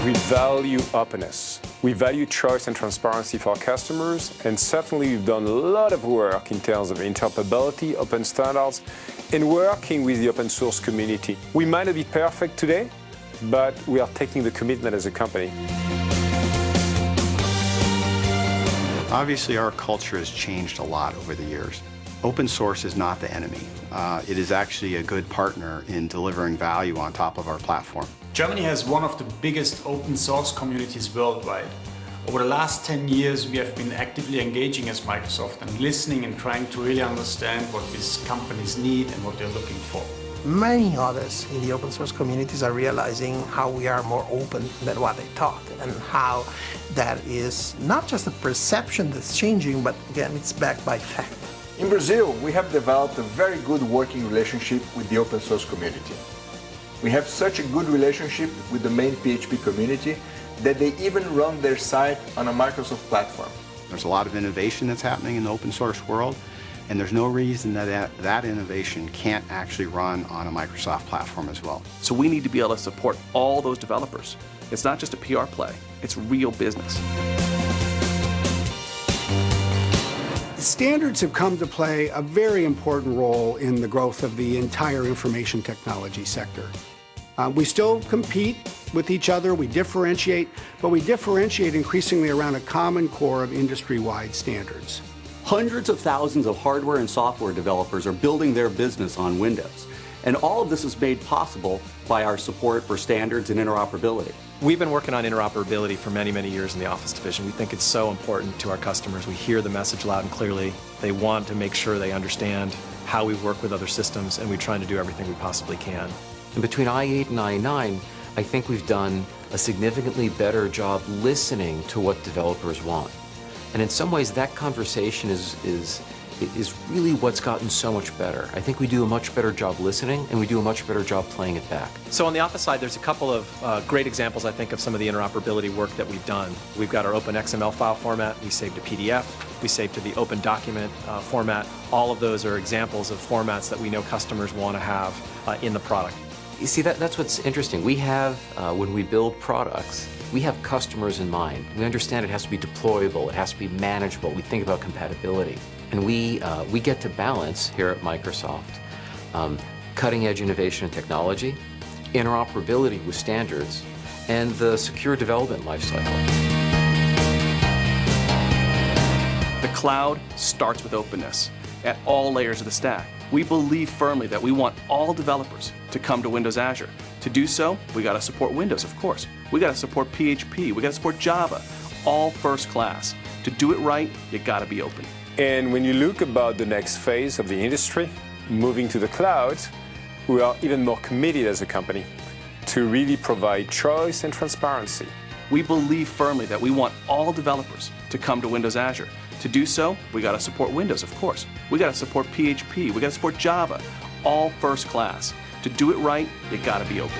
We value openness. We value choice and transparency for our customers, and certainly we've done a lot of work in terms of interoperability, open standards, and working with the open source community. We might not be perfect today, but we are taking the commitment as a company. Obviously, our culture has changed a lot over the years. Open source is not the enemy. It is actually a good partner in delivering value on top of our platform. Germany has one of the biggest open source communities worldwide. Over the last 10 years, we have been actively engaging as Microsoft and listening and trying to really understand what these companies need and what they're looking for. Many others in the open source communities are realizing how we are more open than what they thought, and how that is not just a perception that's changing, but again, it's backed by fact. In Brazil, we have developed a very good working relationship with the open source community. We have such a good relationship with the main PHP community that they even run their site on a Microsoft platform. There's a lot of innovation that's happening in the open source world, and there's no reason that innovation can't actually run on a Microsoft platform as well. So we need to be able to support all those developers. It's not just a PR play, it's real business. Standards have come to play a very important role in the growth of the entire information technology sector. We still compete with each other, we differentiate, but we differentiate increasingly around a common core of industry-wide standards. Hundreds of thousands of hardware and software developers are building their business on Windows. And all of this is made possible by our support for standards and interoperability. We've been working on interoperability for many, many years in the Office division. We think it's so important to our customers. We hear the message loud and clearly. They want to make sure they understand how we work with other systems, and we're trying to do everything we possibly can. And between i8 and i9, I think we've done a significantly better job listening to what developers want. And in some ways, that conversation is really what's gotten so much better. I think we do a much better job listening, and we do a much better job playing it back. So on the Office side, there's a couple of great examples, I think, of some of the interoperability work that we've done. We've got our open XML file format. We saved to PDF. We saved to the open document format. All of those are examples of formats that we know customers want to have in the product. You see, that's what's interesting. We have, when we build products, we have customers in mind. We understand it has to be deployable, it has to be manageable. We think about compatibility. And we get to balance here at Microsoft cutting-edge innovation and technology, interoperability with standards, and the secure development lifecycle. The cloud starts with openness at all layers of the stack. We believe firmly that we want all developers to come to Windows Azure. To do so, we got to support Windows, of course. We got to support PHP. We got to support Java, all first class. To do it right, you got to be open. And when you look about the next phase of the industry, moving to the cloud, we are even more committed as a company to really provide choice and transparency. We believe firmly that we want all developers to come to Windows Azure. To do so, we got to support Windows, of course. We got to support PHP. We got to support Java, all first class. To do it right, you got to be open.